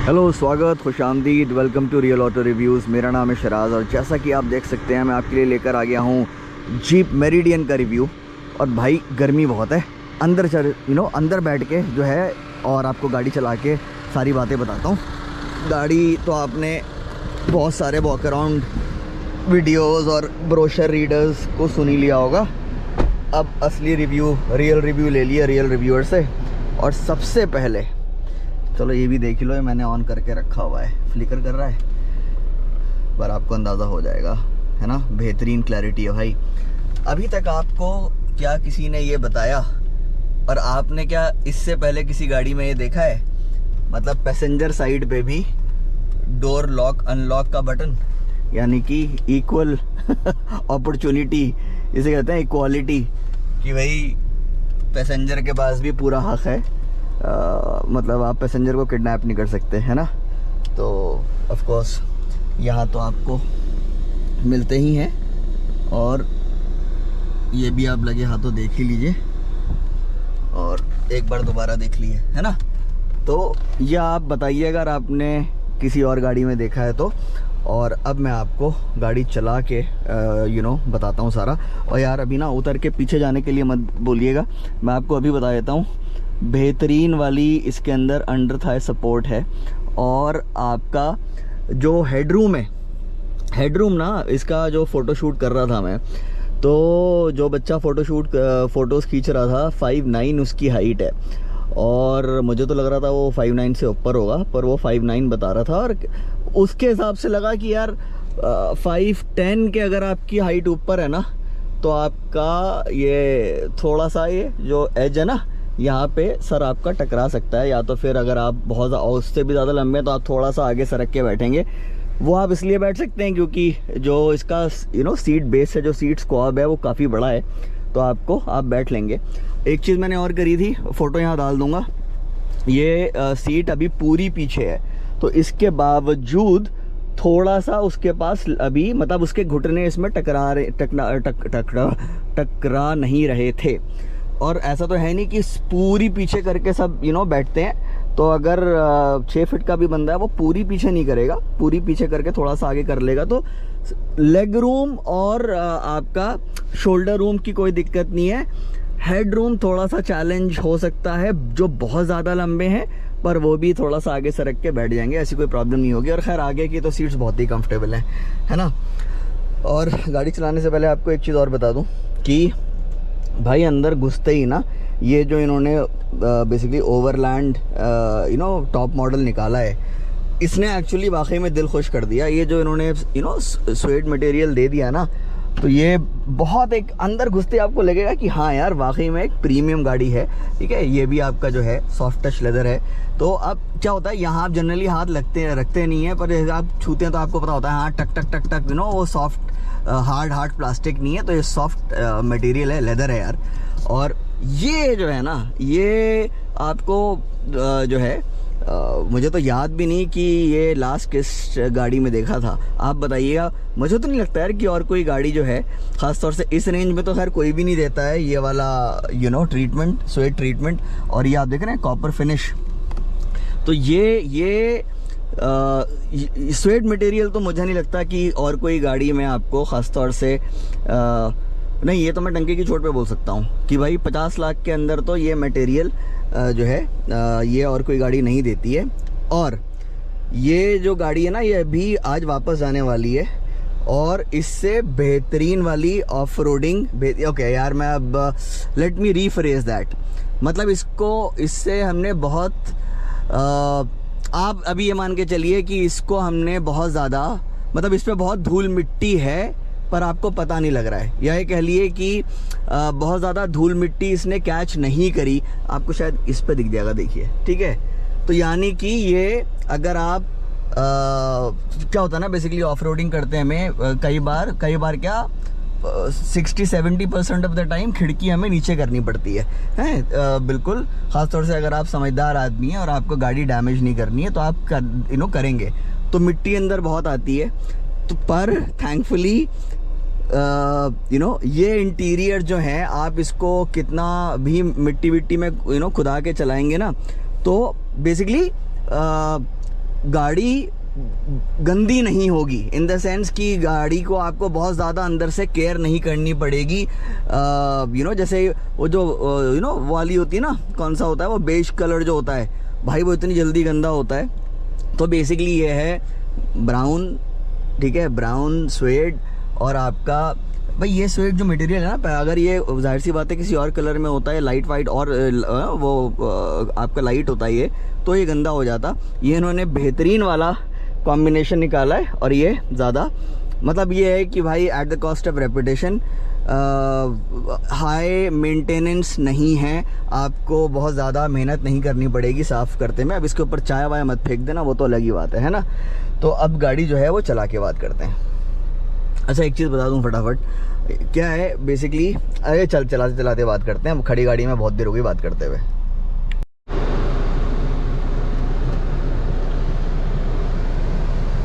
Hello, स्वागत, खुशामदीद, welcome to real auto reviews. मेरा नाम है शराज और जैसा कि आप देख सकते हैं मैं आपके लिए लेकर आ गया हूँ जीप मेरिडियन का रिव्यू। और भाई गर्मी बहुत है, अंदर अंदर बैठ के जो है और आपको गाड़ी चला के सारी बातें बताता हूँ। गाड़ी तो आपने बहुत सारे वॉक अराउंड वीडियोज़ और ब्रोशर रीडर्स को सुन ही लिया होगा। अब असली रिव्यू, रियल रिव्यू ले लिया रियल रिव्यूअर से। और सबसे पहले चलो ये भी देख लो, ये मैंने ऑन करके रखा हुआ है, फ्लिकर कर रहा है पर आपको अंदाज़ा हो जाएगा, है ना। बेहतरीन क्लैरिटी है भाई। अभी तक आपको क्या किसी ने ये बताया और आपने क्या इससे पहले किसी गाड़ी में ये देखा है, मतलब पैसेंजर साइड पे भी डोर लॉक अनलॉक का बटन, यानी कि इक्वल अपॉर्चुनिटी इसे कहते हैं, इक्वालिटी, कि भाई पैसेंजर के पास भी पूरा हक है। मतलब आप पैसेंजर को किडनैप नहीं कर सकते, है ना। तो ऑफ कोर्स यहाँ तो आपको मिलते ही हैं और ये भी आप लगे हाथों देख ही लीजिए और एक बार दोबारा देख लिए, है ना। तो यह आप बताइए अगर आपने किसी और गाड़ी में देखा है तो। और अब मैं आपको गाड़ी चला के बताता हूँ सारा। और यार अभी ना उतर के पीछे जाने के लिए मत बोलिएगा, मैं आपको अभी बता देता हूँ। बेहतरीन वाली इसके अंदर अंडर थाई सपोर्ट है और आपका जो हेडरूम है, हेडरूम ना, इसका जो फ़ोटोशूट कर रहा था मैं, तो जो बच्चा फ़ोटोज़ खींच रहा था 5'9" उसकी हाइट है और मुझे तो लग रहा था वो 5'9" से ऊपर होगा, पर वो 5'9" बता रहा था। और उसके हिसाब से लगा कि यार 5'10" के अगर आपकी हाइट ऊपर है ना तो आपका ये थोड़ा सा ये जो एज है ना यहाँ पे सर आपका टकरा सकता है, या तो फिर अगर आप बहुत उससे भी ज़्यादा लंबे हैं तो आप थोड़ा सा आगे सरक के बैठेंगे। वो आप इसलिए बैठ सकते हैं क्योंकि जो इसका सीट बेस है, जो सीट स्क्वाब है वो काफ़ी बड़ा है, तो आप बैठ लेंगे। एक चीज़ मैंने और करी थी, फ़ोटो यहाँ डाल दूँगा। ये सीट अभी पूरी पीछे है तो इसके बावजूद थोड़ा सा उसके पास अभी मतलब उसके घुटने इसमें टकरा नहीं रहे थे। और ऐसा तो है नहीं कि पूरी पीछे करके सब बैठते हैं, तो अगर 6 फीट का भी बंदा है वो पूरी पीछे नहीं करेगा, पूरी पीछे करके थोड़ा सा आगे कर लेगा तो लेग रूम और आपका शोल्डर रूम की कोई दिक्कत नहीं है। हेड रूम थोड़ा सा चैलेंज हो सकता है, जो बहुत ज़्यादा लंबे हैं, पर वो भी थोड़ा सा आगे सरक के बैठ जाएंगे, ऐसी कोई प्रॉब्लम नहीं होगी। और खैर आगे की तो सीट्स बहुत ही कंफर्टेबल हैं, है ना। और गाड़ी चलाने से पहले आपको एक चीज़ और बता दूं कि भाई अंदर घुसते ही ना ये जो इन्होंने बेसिकली ओवरलैंड टॉप मॉडल निकाला है, इसने एक्चुअली वाकई में दिल खुश कर दिया। ये जो इन्होंने स्वेट मटेरियल दे दिया ना, तो ये बहुत एक अंदर घुसते आपको लगेगा कि हाँ यार वाकई में एक प्रीमियम गाड़ी है, ठीक है। ये भी आपका जो है सॉफ्ट टच लेदर है। तो अब क्या होता है, यहाँ आप जनरली हाथ रखते नहीं है, पर आप छूते हैं तो आपको पता होता है हाँ टक टक टक टक वो सॉफ्ट हार्ड प्लास्टिक नहीं है, तो ये सॉफ्ट मटेरियल है, लेदर है यार। और ये जो है ना, ये आपको जो है मुझे तो याद भी नहीं कि ये लास्ट किस गाड़ी में देखा था, आप बताइएगा। मुझे तो नहीं लगता यार कि और कोई गाड़ी जो है, ख़ास तौर से इस रेंज में तो खैर कोई भी नहीं देता है ये वाला ट्रीटमेंट, स्वेट ट्रीटमेंट। और ये आप देख रहे हैं कॉपर फिनिश, तो ये स्वेट मटेरियल तो मुझे नहीं लगता कि और कोई गाड़ी में आपको ख़ास तौर से नहीं, ये तो मैं टंकी की चोट पे बोल सकता हूँ कि भाई 50 लाख के अंदर तो ये मटेरियल जो है ये और कोई गाड़ी नहीं देती है। और ये जो गाड़ी है ना, ये अभी आज वापस जाने वाली है और इससे बेहतरीन वाली ऑफ रोडिंग। ओके यार, मैं अब लेट मी रीफ्रेज दैट, मतलब इससे हमने बहुत आप अभी ये मान के चलिए कि इसको हमने बहुत ज़्यादा, मतलब इस पर बहुत धूल मिट्टी है पर आपको पता नहीं लग रहा है, या ये कह लिए कि बहुत ज़्यादा धूल मिट्टी इसने कैच नहीं करी। आपको शायद इस पे दिख जाएगा, देखिए, ठीक है। तो यानी कि ये अगर आप क्या होता है ना, बेसिकली ऑफ रोडिंग करते हैं हमें कई बार क्या 60-70% ऑफ द टाइम खिड़की हमें नीचे करनी पड़ती है बिल्कुल। ख़ास तौर से अगर आप समझदार आदमी हैं और आपको गाड़ी डैमेज नहीं करनी है तो आप करेंगे। तो मिट्टी अंदर बहुत आती है, तो पर थैंकफुली ये इंटीरियर जो है, आप इसको कितना भी मिट्टी में खुदा के चलाएंगे ना, तो बेसिकली गाड़ी गंदी नहीं होगी, इन द सेंस कि गाड़ी को आपको बहुत ज़्यादा अंदर से केयर नहीं करनी पड़ेगी। जैसे वो जो वाली होती है ना, कौन सा होता है वो बेज कलर जो होता है भाई, वो इतनी जल्दी गंदा होता है। तो बेसिकली ये है ब्राउन, ठीक है, ब्राउन स्वेड। और आपका भाई ये स्वेड जो मटेरियल है ना, अगर ये जाहिर सी बात है किसी और कलर में होता है, लाइट वाइट और वो आपका लाइट होता है ये, तो ये गंदा हो जाता। ये इन्होंने बेहतरीन वाला कॉम्बिनेशन निकाला है और ये ज़्यादा मतलब ये है कि भाई eight the cost of reputation, high maintenance नहीं है, आपको बहुत ज़्यादा मेहनत नहीं करनी पड़ेगी साफ़ करते में। अब इसके ऊपर चाय वाय मत फेंक देना, वो तो अलग ही बात है ना। तो अब गाड़ी जो है वो चला के बात करते हैं। अच्छा एक चीज़ बता दूं फटाफट, क्या है बेसिकली, अरे चलाते चलाते बात करते हैं, अब खड़ी गाड़ी में बहुत देर हो गई बात करते हुए।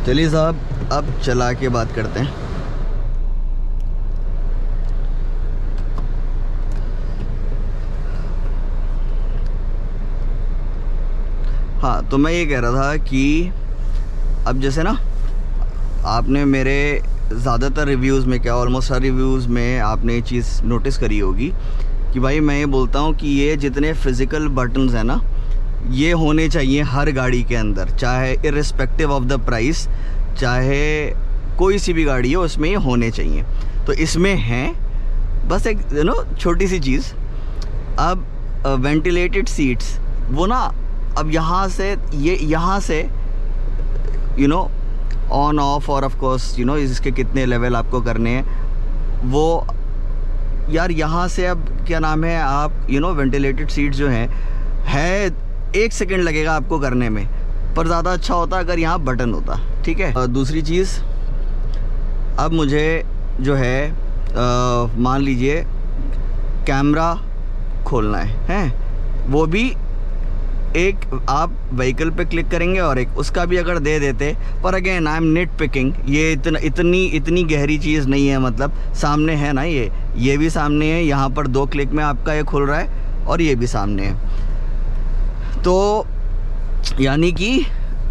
चलिए साहब अब चला के बात करते हैं। हाँ तो मैं ये कह रहा था कि अब जैसे ना आपने मेरे ज़्यादातर रिव्यूज़ में, क्या ऑलमोस्ट हर रिव्यूज़ में आपने ये चीज़ नोटिस करी होगी कि भाई मैं ये बोलता हूँ कि ये जितने फ़िज़िकल बटन्स हैं ना, ये होने चाहिए हर गाड़ी के अंदर, चाहे इर्रिस्पेक्टिव ऑफ द प्राइस, चाहे कोई सी भी गाड़ी हो उसमें ये होने चाहिए। तो इसमें हैं बस एक छोटी सी चीज़। अब वेंटिलेटेड सीट्स वो ना, अब यहाँ से ऑन ऑफ, और ऑफ कोर्स इसके कितने लेवल आपको करने हैं वो यार, यहाँ से अब क्या नाम है, आप वेंटिलेटेड सीट जो है 1 सेकंड लगेगा आपको करने में, पर ज़्यादा अच्छा होता अगर यहाँ बटन होता, ठीक है। दूसरी चीज़, अब मुझे जो है मान लीजिए कैमरा खोलना है, वो भी एक आप व्हीकल पे क्लिक करेंगे और एक उसका भी अगर दे देते, पर again I am nitpicking, ये इतनी गहरी चीज़ नहीं है। मतलब सामने है ना, ये भी सामने है, यहाँ पर 2 क्लिक में आपका ये खुल रहा है और ये भी सामने है। तो यानी कि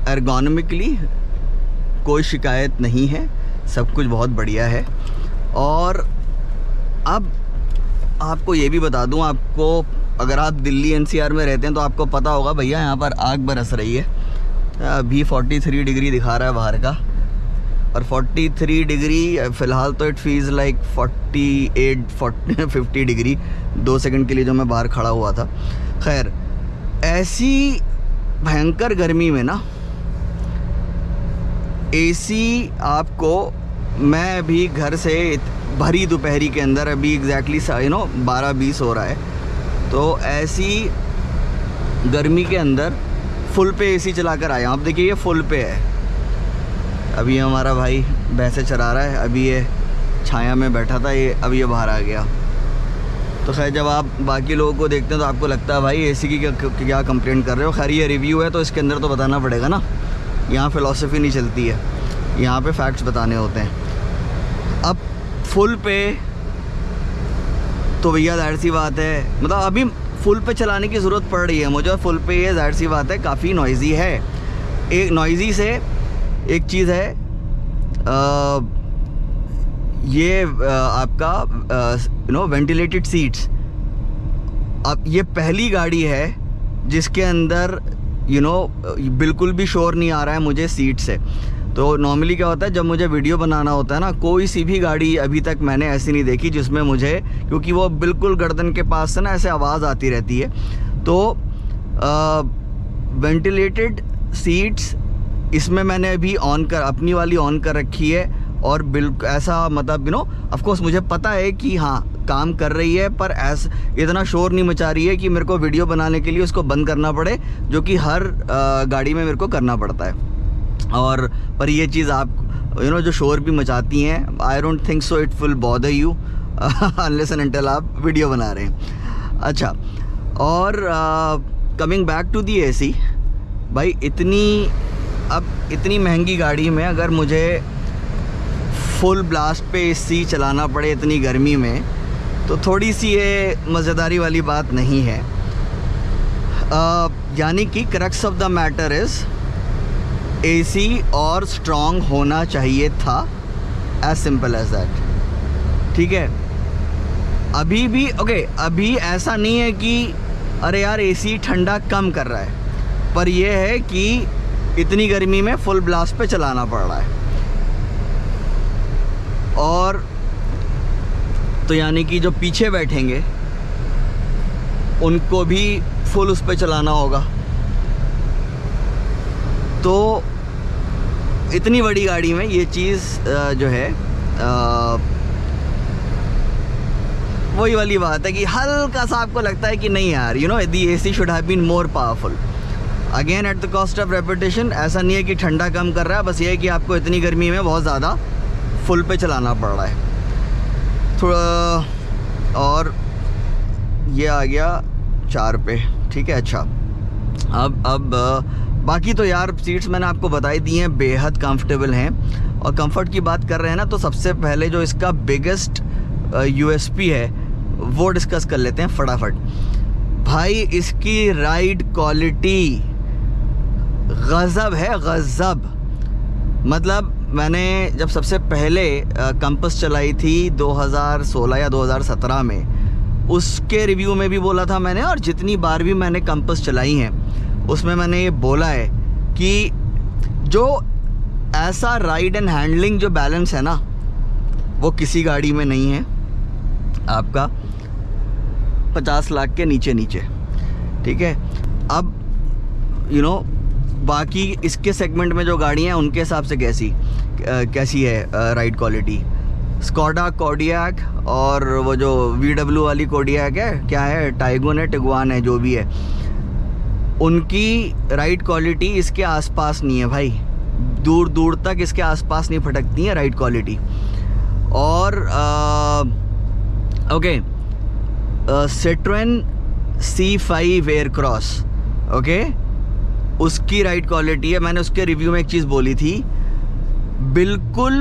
एर्गोनॉमिकली कोई शिकायत नहीं है, सब कुछ बहुत बढ़िया है। और अब आपको ये भी बता दूं, आपको अगर आप दिल्ली एनसीआर में रहते हैं तो आपको पता होगा भैया यहाँ पर आग बरस रही है। अभी 43 डिग्री दिखा रहा है बाहर का, और 43 डिग्री फ़िलहाल तो it feels like 50 degree 2 second के लिए जो मैं बाहर खड़ा हुआ था। खैर, ऐसी भयंकर गर्मी में ना एसी आपको, मैं अभी घर से भरी दोपहरी के अंदर, अभी एग्जैक्टली 12:20 हो रहा है, तो ऐसी गर्मी के अंदर फुल पे एसी चला कर आया। आप देखिए ये फुल पे है, अभी हमारा भाई भैंसे चरा रहा है, अभी ये छाया में बैठा था, ये अब ये बाहर आ गया। तो खैर जब आप बाकी लोगों को देखते हैं तो आपको लगता है भाई एसी की क्या कंप्लेंट कर रहे हो। खैर ये रिव्यू है तो इसके अंदर तो बताना पड़ेगा ना, यहाँ फ़िलॉसफी नहीं चलती है, यहाँ पे फैक्ट्स बताने होते हैं। अब फुल पे तो भैया जाहिर सी बात है, मतलब अभी फुल पे चलाने की ज़रूरत पड़ रही है मुझे, और फुल पे ये जाहिर सी बात है काफ़ी नॉइज़ी है। एक नॉइज़ी से एक चीज़ है, ये आपका वेंटिलेटेड सीट्स। अब ये पहली गाड़ी है जिसके अंदर बिल्कुल भी शोर नहीं आ रहा है मुझे सीट से। तो नॉर्मली क्या होता है, जब मुझे वीडियो बनाना होता है ना, कोई सी भी गाड़ी अभी तक मैंने ऐसी नहीं देखी जिसमें मुझे, क्योंकि वो बिल्कुल गर्दन के पास से ना ऐसे आवाज़ आती रहती है। तो वेंटिलेटेड सीट्स इसमें मैंने अभी अपनी वाली ऑन कर रखी है, और बिल्कुल ऐसा मतलब ऑफ कोर्स मुझे पता है कि हाँ काम कर रही है, पर इतना शोर नहीं मचा रही है कि मेरे को वीडियो बनाने के लिए उसको बंद करना पड़े, जो कि हर गाड़ी में मेरे को करना पड़ता है। और पर ये चीज़ आप जो शोर भी मचाती हैं, I don't think so it will bother you unless and until आप वीडियो बना रहे हैं। अच्छा, और coming back to the AC, भाई इतनी महंगी गाड़ी में अगर मुझे फुल ब्लास्ट पे एसी चलाना पड़े इतनी गर्मी में, तो थोड़ी सी ये मज़ेदारी वाली बात नहीं है। यानी कि crux of the matter is AC और स्ट्रॉन्ग होना चाहिए था, एज सिंपल एज दैट। ठीक है, अभी भी ओके, अभी ऐसा नहीं है कि अरे यार एसी ठंडा कम कर रहा है, पर यह है कि इतनी गर्मी में फुल ब्लास्ट पे चलाना पड़ रहा है। और तो यानी कि जो पीछे बैठेंगे उनको भी फुल उस पे चलाना होगा। तो इतनी बड़ी गाड़ी में ये चीज़ जो है वही वाली बात है कि हल्का सा आपको लगता है कि नहीं यार, you know, the AC should have been more powerful. Again at the cost of reputation, ऐसा नहीं है कि ठंडा कम कर रहा है, बस ये है कि आपको इतनी गर्मी में बहुत ज़्यादा फुल पे चलाना पड़ रहा है थोड़ा। और ये आ गया 4 पे, ठीक है। अच्छा, अब बाकी तो यार सीट्स मैंने आपको बताई दी हैं, बेहद कंफर्टेबल हैं। और कंफर्ट की बात कर रहे हैं ना, तो सबसे पहले जो इसका बिगेस्ट यूएसपी है वो डिस्कस कर लेते हैं फटाफट। भाई इसकी राइड क्वालिटी गज़ब है, गज़ब। मतलब मैंने जब सबसे पहले कंपस चलाई थी 2016 या 2017 में, उसके रिव्यू में भी बोला था मैंने, और जितनी बार भी मैंने कंपस चलाई हैं उसमें मैंने ये बोला है कि जो ऐसा राइड एंड हैंडलिंग जो बैलेंस है ना, वो किसी गाड़ी में नहीं है आपका 50 लाख के नीचे। ठीक है, अब यू नो बाकी इसके सेगमेंट में जो गाड़ियाँ हैं उनके हिसाब से कैसी है राइड क्वालिटी। स्कोडा कोडियाक और वो जो VW वाली कोडियाक है, क्या है, टाइगोन है, टिगुआन है, जो भी है, उनकी राइड क्वालिटी इसके आसपास नहीं है भाई, दूर दूर तक इसके आसपास नहीं फटकती है राइड क्वालिटी। और okay, Citroen C5 Aircross, okay, उसकी राइड क्वालिटी है, मैंने उसके रिव्यू में एक चीज़ बोली थी, बिल्कुल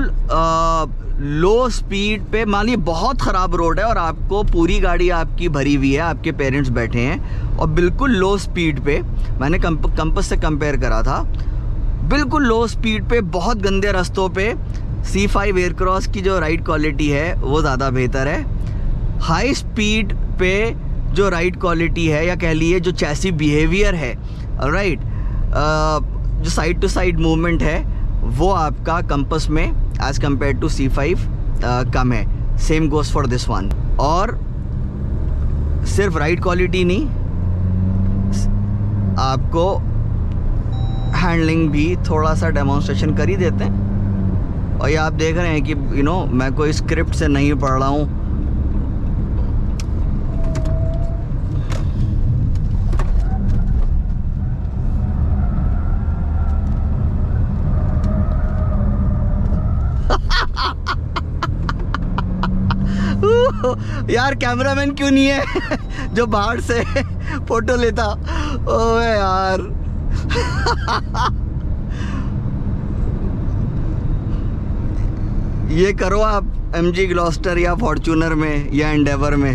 लो स्पीड पे, मान लीजिए बहुत ख़राब रोड है और आपको पूरी गाड़ी आपकी भरी हुई है, आपके पेरेंट्स बैठे हैं, और बिल्कुल लो स्पीड पे, मैंने कंपस से कंपेयर करा था, बिल्कुल लो स्पीड पे बहुत गंदे रास्तों पे C5 एयरक्रॉस की जो राइड क्वालिटी है वो ज़्यादा बेहतर है। हाई स्पीड पे जो राइड क्वालिटी है, या कह लिए जो चैसी बिहेवियर है, राइट, जो साइड टू साइड मूवमेंट है, वो आपका कंपस में एज कम्पेयर टू C5 कम है। Same goes for this one. और सिर्फ राइड क्वालिटी नहीं, आपको हैंडलिंग भी थोड़ा सा डेमोन्स्ट्रेशन कर ही देते हैं। और ये आप देख रहे हैं कि यू नो मैं कोई स्क्रिप्ट से नहीं पढ़ रहा हूँ। यार कैमरामैन क्यों नहीं है जो बाहर से फोटो लेता? ओए यार ये करो आप MG ग्लॉस्टर या फॉर्च्यूनर में या एंडेवर में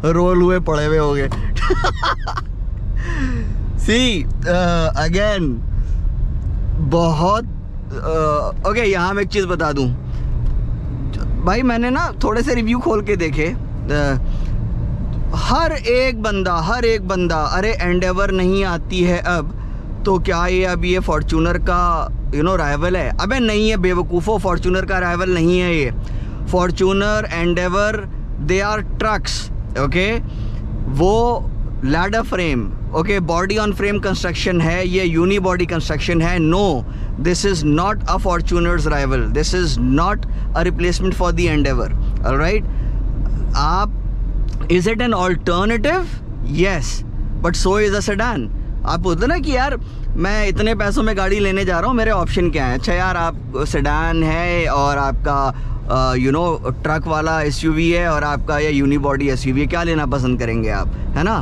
रोल हुए पड़े हुए हो गए। सी अगेन बहुत ओके, यहाँ मैं एक चीज़ बता दूँ भाई, मैंने ना थोड़े से रिव्यू खोल के देखे, हर एक बंदा अरे एंडेवर नहीं आती है अब, तो क्या ये अभी ये फॉर्च्यूनर का यू नो राइवल है? अबे नहीं है बेवकूफ़ो, फॉर्च्यूनर का राइवल नहीं है ये। Fortuner, Endeavour, they are trucks, okay. वो ladder frame, okay, body on frame construction है, ये यूनी बॉडी कंस्ट्रक्शन है। No, this is not a Fortuner's rival, this is not a replacement for the Endeavour, alright. आप is it an alternative? Yes, but so is a sedan. आप बोलते ना कि यार मैं इतने पैसों में गाड़ी लेने जा रहा हूँ, मेरे ऑप्शन क्या है? अच्छा यार, आप सेडान है और आपका यू नो ट्रक वाला SUV है और आपका ये यूनिबॉडी SUV है, क्या लेना पसंद करेंगे आप, है ना?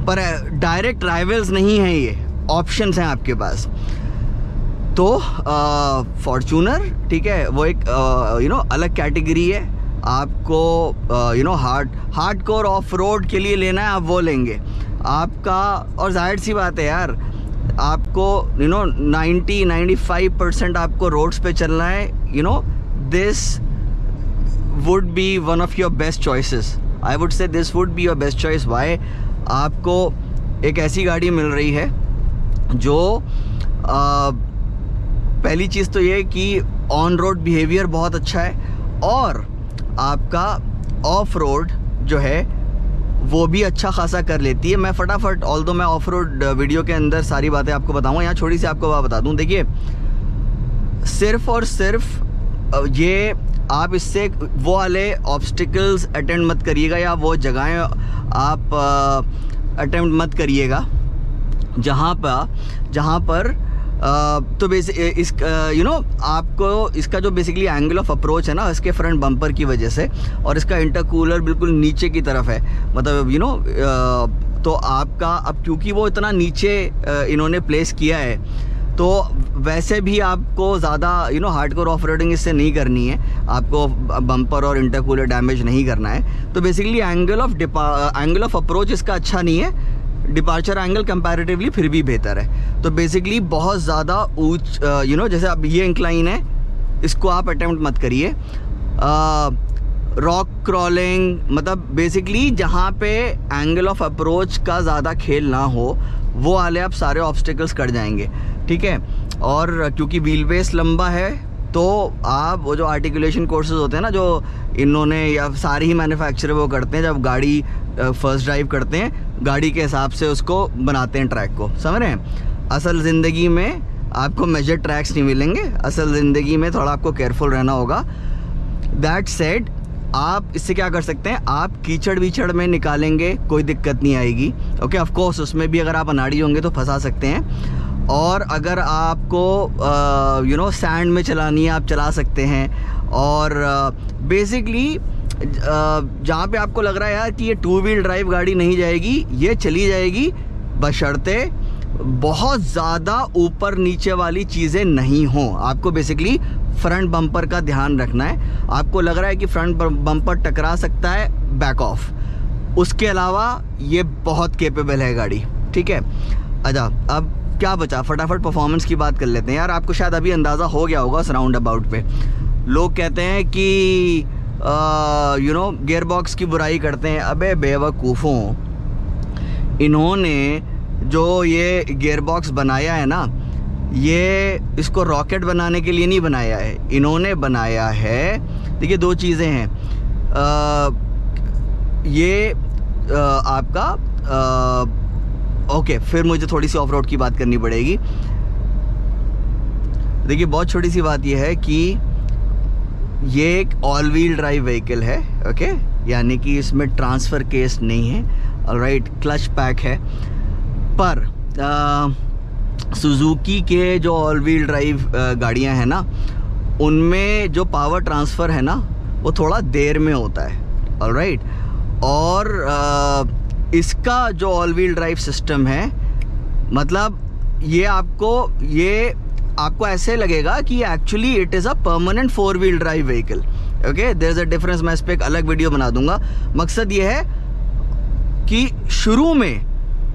पर डायरेक्ट राइवल्स नहीं हैं, ये ऑप्शंस हैं आपके पास। तो फॉर्च्यूनर, ठीक है, वो एक यू नो अलग कैटेगरी है। आपको you know hard core of road के लिए लेना है, आप वो लेंगे आपका। और जाहिर सी बात है यार, आपको 90-95% आपको रोड्स पे चलना है, this would be one of your best choices. I would say this would be your best choice. Why? आपको एक ऐसी गाड़ी मिल रही है जो पहली चीज़ तो ये कि ऑन रोड बिहेवियर बहुत अच्छा है, और आपका ऑफ रोड जो है वो भी अच्छा खासा कर लेती है. मैं फटाफट, ऑल्दो मैं ऑफ रोड वीडियो के अंदर सारी बातें आपको बताऊंगा, यहाँ छोटी सी आपको बात बता दूं. देखिए, सिर्फ़ और सिर्फ ये आप इससे वो वाले ऑब्स्टिकल्स अटेंड मत करिएगा, या वो जगहें आप अटेम्प्ट मत करिएगा जहाँ पर तो आपको इसका जो बेसिकली एंगल ऑफ अप्रोच है ना, इसके फ्रंट बम्पर की वजह से, और इसका इंटरकूलर बिल्कुल नीचे की तरफ है, मतलब तो आपका अब क्योंकि वो इतना नीचे इन्होंने प्लेस किया है, तो वैसे भी आपको ज़्यादा हार्डकोर ऑफ रोडिंग इससे नहीं करनी है, आपको बम्पर और इंटरकूलर डैमेज नहीं करना है. तो बेसिकली एंगल ऑफ अप्रोच इसका अच्छा नहीं है, डिपार्चर एंगल कंपैरेटिवली फिर भी बेहतर है. तो बेसिकली बहुत ज़्यादा ऊंच जैसे अब ये इंक्लाइन है, इसको आप अटेम्प्ट मत करिए. रॉक क्रॉलिंग, मतलब बेसिकली जहाँ पे एंगल ऑफ अप्रोच का ज़्यादा खेल ना हो, वो वाले आप सारे ऑब्स्टिकल्स कर जाएंगे, ठीक है. और क्योंकि व्हील बेस लंबा है, तो आप वो जो आर्टिकुलेशन कोर्सेज होते हैं ना, जो इन्होंने या सारे ही मैन्युफैक्चरर वो करते हैं, जब गाड़ी फर्स्ट ड्राइव करते हैं, गाड़ी के हिसाब से उसको बनाते हैं ट्रैक को, समझ रहे हैं. असल ज़िंदगी में आपको मेजर ट्रैक्स नहीं मिलेंगे, असल ज़िंदगी में थोड़ा आपको केयरफुल रहना होगा. दैट सेड, आप इससे क्या कर सकते हैं, आप कीचड़ वीचड़ में निकालेंगे, कोई दिक्कत नहीं आएगी. ओके, ऑफ कोर्स उसमें भी अगर आप अनाड़ी होंगे तो फंसा सकते हैं, और अगर आपको सैंड में चलानी है, आप चला सकते हैं. और बेसिकली जहाँ पे आपको लग रहा है यार कि ये 2 व्हील ड्राइव गाड़ी नहीं जाएगी, ये चली जाएगी, बशर्ते बहुत ज़्यादा ऊपर नीचे वाली चीज़ें नहीं हों. आपको बेसिकली फ्रंट बम्पर का ध्यान रखना है. आपको लग रहा है कि फ्रंट बम्पर टकरा सकता है, बैक ऑफ. उसके अलावा ये बहुत कैपेबल है गाड़ी, ठीक है. अच्छा, अब क्या बचा, फटाफट परफॉर्मेंस की बात कर लेते हैं. यार आपको शायद अभी अंदाज़ा हो गया होगा उस राउंड अबाउट पे, लोग कहते हैं कि गियर बॉक्स की बुराई करते हैं. अबे बेवकूफ़ों, इन्होंने जो ये गियर बॉक्स बनाया है ना, ये इसको रॉकेट बनाने के लिए नहीं बनाया है, इन्होंने बनाया है. देखिए, 2 चीज़ें हैं. ये आपका ओके, फिर मुझे थोड़ी सी ऑफ रोड की बात करनी पड़ेगी. देखिए, बहुत छोटी सी बात यह है कि ये एक ऑल व्हील ड्राइव व्हीकल है, ओके, यानी कि इसमें ट्रांसफ़र केस नहीं है, ऑलराइट. क्लच पैक है, पर सुजुकी के जो ऑल व्हील ड्राइव गाड़ियां हैं ना, उनमें जो पावर ट्रांसफ़र है ना, वो थोड़ा देर में होता है, ऑलराइट. और इसका जो ऑल व्हील ड्राइव सिस्टम है, मतलब ये आपको ऐसे लगेगा कि actually it is a permanent 4 wheel drive vehicle. Okay, there is a difference. मैं इस पर एक अलग वीडियो बना दूंगा. मकसद ये है कि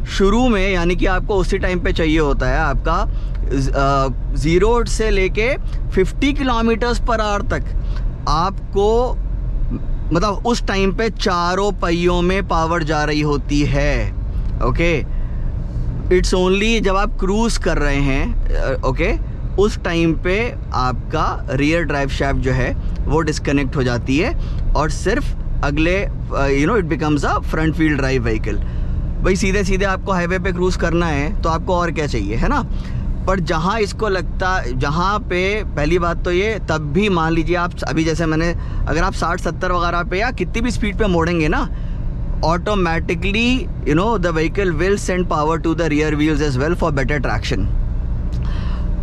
शुरू में यानी कि आपको उसी टाइम पे चाहिए होता है, आपका 0 से लेके 50 किलोमीटर्स पर आवर तक आपको, मतलब उस टाइम पे चारों पहियों में पावर जा रही होती है. ओके, इट्स ओनली जब आप क्रूज़ कर रहे हैं, ओके, उस टाइम पे आपका रियर ड्राइव शैफ्ट जो है वो डिस्कनेक्ट हो जाती है, और सिर्फ अगले it becomes a front wheel drive vehicle. भाई सीधे सीधे आपको हाईवे पे क्रूज़ करना है तो आपको और क्या चाहिए, है ना. पर जहाँ इसको लगता, जहाँ पे पहली बात तो ये, तब भी मान लीजिए आप अभी जैसे अगर आप 60-70 वगैरह पे या कितनी भी स्पीड पे मोड़ेंगे ना, automatically the vehicle will send power to the rear wheels as well for better traction.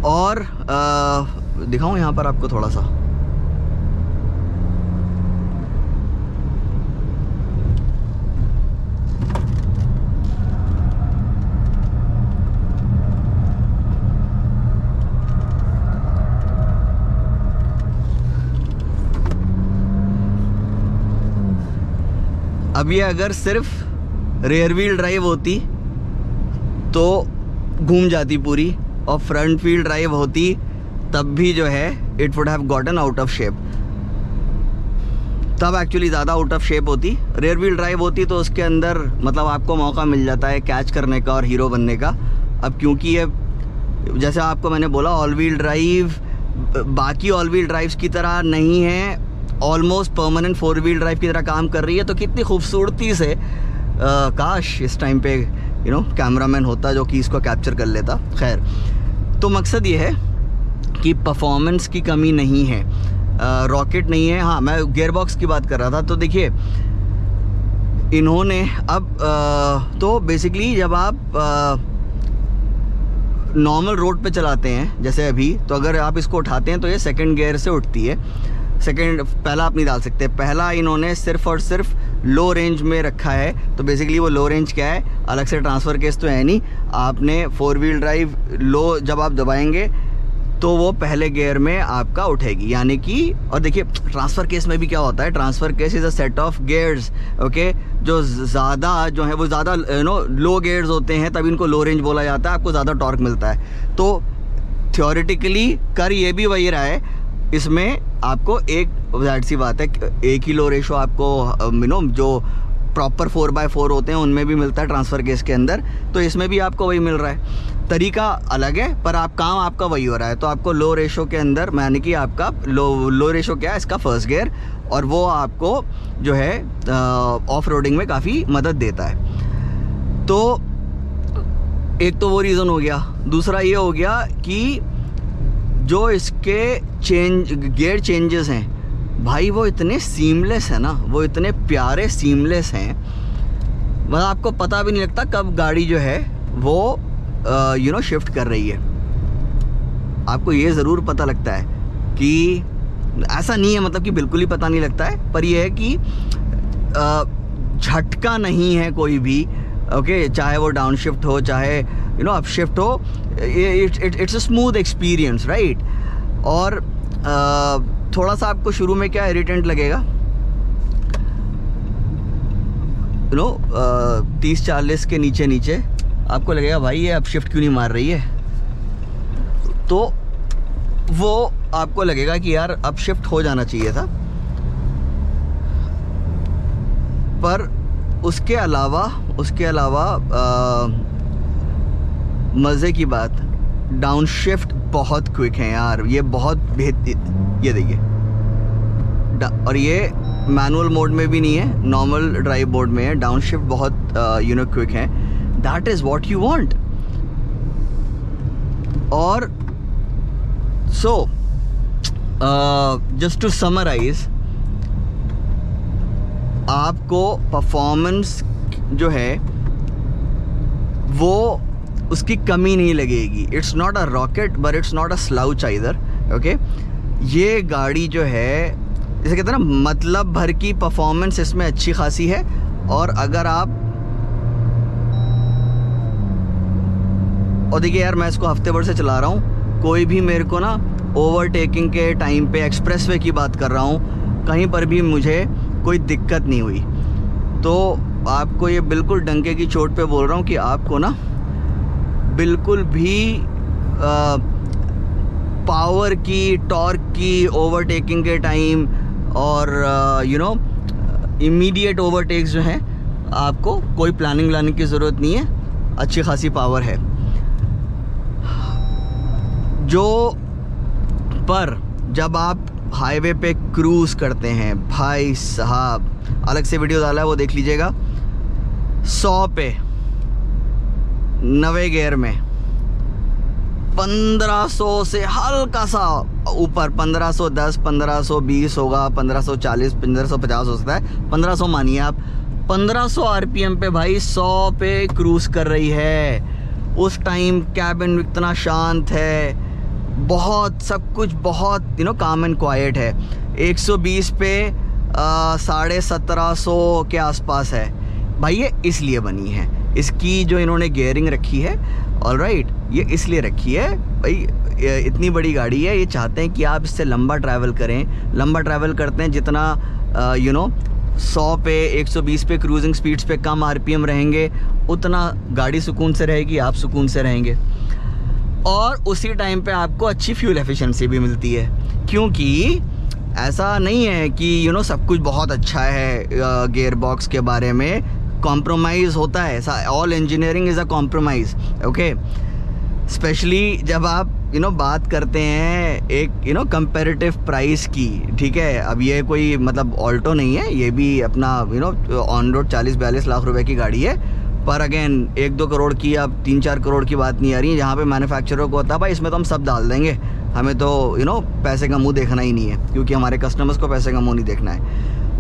और दिखाऊं यहाँ पर आपको थोड़ा सा, अब ये अगर सिर्फ रेयर व्हील ड्राइव होती तो घूम जाती पूरी, और फ्रंट व्हील ड्राइव होती तब भी जो है it would have gotten out of shape, तब एक्चुअली ज़्यादा आउट ऑफ शेप होती। रेयर व्हील ड्राइव होती तो उसके अंदर मतलब आपको मौका मिल जाता है कैच करने का और हीरो बनने का। अब क्योंकि ये जैसे आपको मैंने बोला ऑल व्हील ड्राइव बाकी ऑल व्हील ड्राइव्स की तरह नहीं है, ऑलमोस्ट परमानेंट 4 व्हील ड्राइव की तरह काम कर रही है, तो कितनी खूबसूरती से काश इस टाइम पे कैमरामैन होता जो कि इसको कैप्चर कर लेता। खैर, तो मकसद ये है कि परफॉर्मेंस की कमी नहीं है, रॉकेट नहीं है। हाँ, मैं गियर बॉक्स की बात कर रहा था। तो देखिए इन्होंने अब तो बेसिकली जब आप नॉर्मल रोड पे चलाते हैं जैसे अभी, तो अगर आप इसको उठाते हैं तो ये सेकंड गियर से उठती है। सेकंड, पहला आप नहीं डाल सकते। पहला इन्होंने सिर्फ और सिर्फ लो रेंज में रखा है, तो बेसिकली वो लो रेंज क्या है, अलग से ट्रांसफ़र केस तो है नहीं। आपने 4 व्हील ड्राइव लो जब आप दबाएंगे तो वो पहले गियर में आपका उठेगी, यानी कि, और देखिए ट्रांसफ़र केस में भी क्या होता है, transfer case is a set of gears, okay, जो ज़्यादा जो है वो ज़्यादा लो गियर्स होते हैं, तब इनको लो रेंज बोला जाता है, आपको ज़्यादा टॉर्क मिलता है। तो थ्योरेटिकली कर ये भी वही रहा है, इसमें आपको एक ज़ाहिर सी बात है एक ही लो रेशो आपको जो प्रॉपर 4x4 होते हैं उनमें भी मिलता है ट्रांसफ़र केस के अंदर, तो इसमें भी आपको वही मिल रहा है। तरीका अलग है पर काम आपका वही हो रहा है। तो आपको लो रेशो के अंदर, यानी कि आपका लो रेशो क्या है, इसका फर्स्ट गियर, और वो आपको जो है ऑफ रोडिंग में काफ़ी मदद देता है। तो एक तो वो रीज़न हो गया। दूसरा ये हो गया कि जो इसके गियर चेंजेस हैं भाई, वो इतने सीमलेस है ना, वो इतने प्यारे सीमलेस हैं, मतलब आपको पता भी नहीं लगता कब गाड़ी जो है वो शिफ्ट कर रही है। आपको ये ज़रूर पता लगता है कि ऐसा नहीं है, मतलब कि बिल्कुल ही पता नहीं लगता है, पर यह है कि झटका नहीं है कोई भी, ओके, चाहे वो डाउन शिफ्ट हो चाहे अप शिफ्ट हो, it's a smooth experience, right. और थोड़ा सा आपको शुरू में क्या इरिटेंट लगेगा, 30-40 के नीचे आपको लगेगा भाई ये अब शिफ्ट क्यों नहीं मार रही है, तो वो आपको लगेगा कि यार अब शिफ्ट हो जाना चाहिए था। पर उसके अलावा मज़े की बात, डाउन शिफ्ट बहुत क्विक है यार, ये बहुत बेहतर, ये देखिए, और ये मैनुअल मोड में भी नहीं है, नॉर्मल ड्राइव मोड में है। डाउन शिफ्ट बहुत क्विक है। That is what you want. और सो जस्ट टू समराइज, आपको परफॉर्मेंस जो है वो उसकी कमी नहीं लगेगी। It's not a rocket but it's not a slouch either, okay. ये गाड़ी जो है, जैसे कहते हैं ना, मतलब भर की परफॉर्मेंस इसमें अच्छी खासी है। और अगर आप, और देखिए यार, मैं इसको हफ्ते भर से चला रहा हूँ, कोई भी मेरे को ना ओवरटेकिंग के टाइम पे, एक्सप्रेसवे की बात कर रहा हूँ, कहीं पर भी मुझे कोई दिक्कत नहीं हुई। तो आपको ये बिल्कुल डंके की चोट पे बोल रहा हूँ कि आपको ना बिल्कुल भी पावर की, टॉर्क की, ओवरटेकिंग के टाइम और इमीडिएट ओवरटेक्स जो हैं, आपको कोई प्लानिंग की ज़रूरत नहीं है। अच्छी खासी पावर है जो, पर जब आप हाईवे पे क्रूज़ करते हैं भाई साहब, अलग से वीडियो डाला है वो देख लीजिएगा, 100 पे 90 गियर में 1500 से हल्का सा ऊपर, 1510, 1520 होगा, 1540, 1550 हो सकता है, 1500 मानिए आप, 1500 आरपीएम पे भाई 100 पे क्रूज़ कर रही है। उस टाइम कैबिन इतना शांत है, बहुत सब कुछ बहुत काम एंड क्वाइट है। 120 पे 1750 के आसपास है भाई। ये इसलिए बनी है, इसकी जो इन्होंने गियरिंग रखी है, ऑलराइट, ये इसलिए रखी है भाई, इतनी बड़ी गाड़ी है, ये चाहते हैं कि आप इससे लंबा ट्रैवल करें। लंबा ट्रैवल करते हैं जितना 100 पे 120 पे क्रूजिंग स्पीड्स पे कम आरपीएम रहेंगे, उतना गाड़ी सुकून से रहेगी, आप सुकून से रहेंगे। और उसी टाइम पे आपको अच्छी फ्यूल एफिशिएंसी भी मिलती है, क्योंकि ऐसा नहीं है कि सब कुछ बहुत अच्छा है। गियर बॉक्स के बारे में कॉम्प्रोमाइज़ होता है, all engineering is a compromise, okay. Specially जब आप बात करते हैं एक कंपैरेटिव प्राइस की, ठीक है। अब ये कोई मतलब ऑल्टो नहीं है, ये भी अपना ऑन रोड 40-42 लाख रुपए की गाड़ी है, पर अगेन 1-2 करोड़ की, अब 3-4 करोड़ की बात नहीं आ रही है, जहाँ पे मैन्युफैक्चरर को होता है भाई इसमें तो हम सब डाल देंगे, हमें तो पैसे का मुंह देखना ही नहीं है, क्योंकि हमारे कस्टमर्स को पैसे का मुंह नहीं देखना है।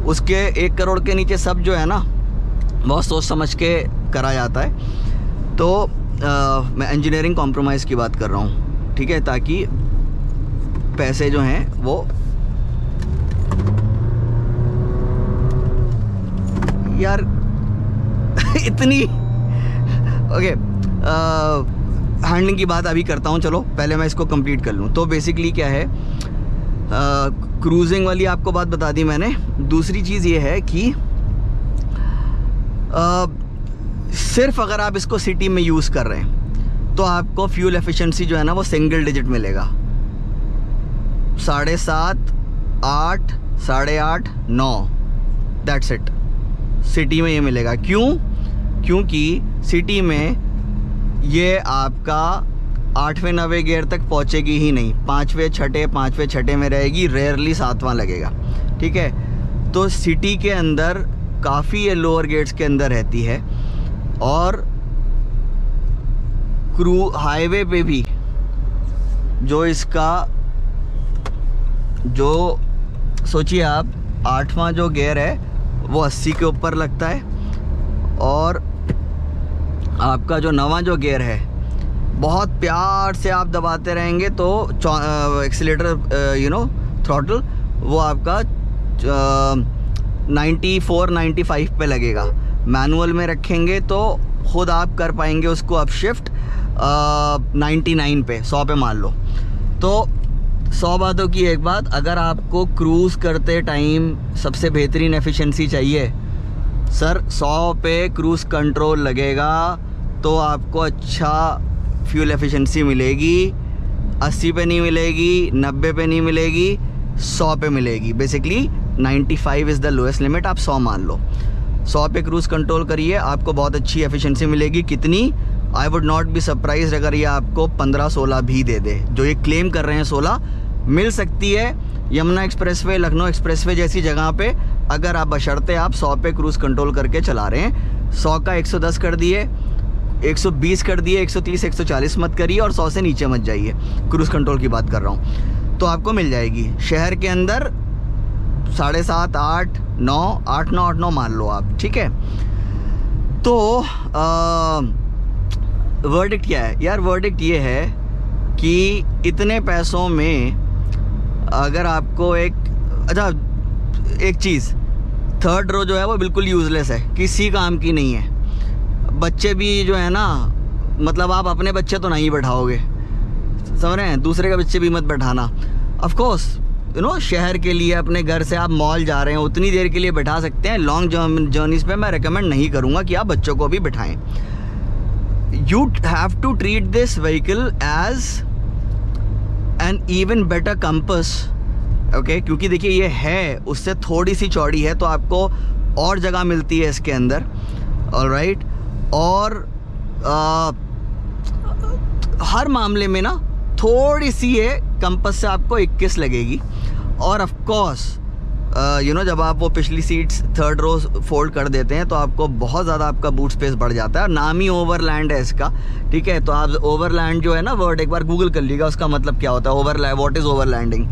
उसके 1 करोड़ के नीचे सब जो है ना बहुत सोच समझ के करा जाता है। तो मैं इंजीनियरिंग कॉम्प्रोमाइज़ की बात कर रहा हूँ, ठीक है, ताकि पैसे जो हैं वो यार इतनी ओके। हैंडलिंग की बात अभी करता हूँ, चलो पहले मैं इसको कंप्लीट कर लूँ। तो बेसिकली क्या है, क्रूजिंग वाली आपको बात बता दी मैंने। दूसरी चीज़ ये है कि सिर्फ अगर आप इसको सिटी में यूज़ कर रहे हैं तो आपको फ्यूल एफिशिएंसी जो है ना वो सिंगल डिजिट मिलेगा, 7.5, 8, 8.5, 9, दैट्स इट। सिटी में ये मिलेगा। क्योंकि सिटी में ये आपका 8वें 9वें गियर तक पहुंचेगी ही नहीं, 5वें 6वें में रहेगी, रेयरली 7वां लगेगा, ठीक है। तो सिटी के अंदर काफ़ी ये लोअर गेट्स के अंदर रहती है, और हाईवे पे भी जो सोचिए आप 8वां जो गियर है वो 80 के ऊपर लगता है, और आपका जो 9वां जो गियर है बहुत प्यार से आप दबाते रहेंगे तो एक्सीलेटर थ्रॉटल वो आपका 94-95 पे लगेगा। मैनुअल में रखेंगे तो खुद आप कर पाएंगे उसको अब शिफ्ट 99 पे, 100 पे मान लो। तो 100 बातों की एक बात, अगर आपको क्रूज़ करते टाइम सबसे बेहतरीन एफिशिएंसी चाहिए सर, 100 पे क्रूज़ कंट्रोल लगेगा तो आपको अच्छा फ्यूल एफिशिएंसी मिलेगी। 80 पे नहीं मिलेगी, 90 पे नहीं मिलेगी, 100 पे मिलेगी। Basically 95 is the lowest limit, आप 100 मान लो। 100 पे क्रूज़ कंट्रोल करिए, आपको बहुत अच्छी एफिशिएंसी मिलेगी। कितनी? I would not be surprise अगर ये आपको 15-16 भी दे दे। जो ये क्लेम कर रहे हैं 16 मिल सकती है यमुना एक्सप्रेसवे, लखनऊ एक्सप्रेसवे जैसी जगह पे, अगर आप बशर्ते आप 100 पे क्रूज़ कंट्रोल करके चला रहे हैं। 100 का 110 कर दिए, 120 कर दिए, 130, 140 मत करिए, और 100 से नीचे मत जाइए। क्रूज़ कंट्रोल की बात कर रहा हूँ, तो आपको मिल जाएगी। शहर के अंदर 7.5, 8, 9 मान लो आप, ठीक है। तो वर्डिक्ट क्या है यार? वर्डिक्ट ये है कि इतने पैसों में अगर आपको एक चीज़, थर्ड रो जो है वो बिल्कुल यूज़लेस है, किसी काम की नहीं है। बच्चे भी जो है ना, मतलब आप अपने बच्चे तो नहीं बैठाओगे, समझ रहे हैं, दूसरे के बच्चे भी मत बैठाना। ऑफ कोर्स शहर के लिए अपने घर से आप मॉल जा रहे हैं उतनी देर के लिए बैठा सकते हैं। लॉन्ग जर्नीज़ पे मैं रिकमेंड नहीं करूँगा कि आप बच्चों को भी बैठाएं। You have to treat this vehicle as an even better compass, okay? क्योंकि देखिए ये है उससे थोड़ी सी चौड़ी है, तो आपको और जगह मिलती है इसके अंदर, ऑलराइट। और हर मामले में ना थोड़ी सी ये कंपस से आपको 21 लगेगी। और ऑफ कोर्स जब आप वो पिछली सीट्स थर्ड रो फोल्ड कर देते हैं तो आपको बहुत ज़्यादा आपका बूट स्पेस बढ़ जाता है। नाम ही ओवरलैंड है इसका, ठीक है। तो आप ओवरलैंड जो है ना वर्ड एक बार गूगल कर लीजिएगा, उसका मतलब क्या होता है ओवरलैंड, व्हाट इज़ ओवरलैंडिंग।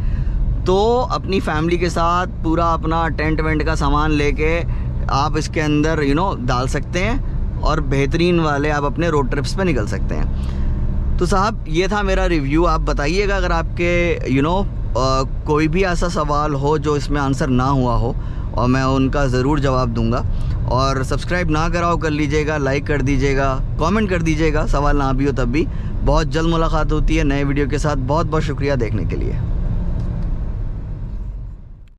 तो अपनी फैमिली के साथ पूरा अपना टेंट वेंट का सामान लेके आप इसके अंदर डाल सकते हैं, और बेहतरीन वाले आप अपने रोड ट्रिप्स पे निकल सकते हैं। तो साहब ये था मेरा रिव्यू। आप बताइएगा अगर आपके कोई भी ऐसा सवाल हो जो इसमें आंसर ना हुआ हो, और मैं उनका ज़रूर जवाब दूंगा। और सब्सक्राइब ना कराओ कर लीजिएगा, लाइक कर दीजिएगा, कमेंट कर दीजिएगा, सवाल ना भी हो तब भी। बहुत जल्द मुलाकात होती है नए वीडियो के साथ। बहुत बहुत शुक्रिया देखने के लिए।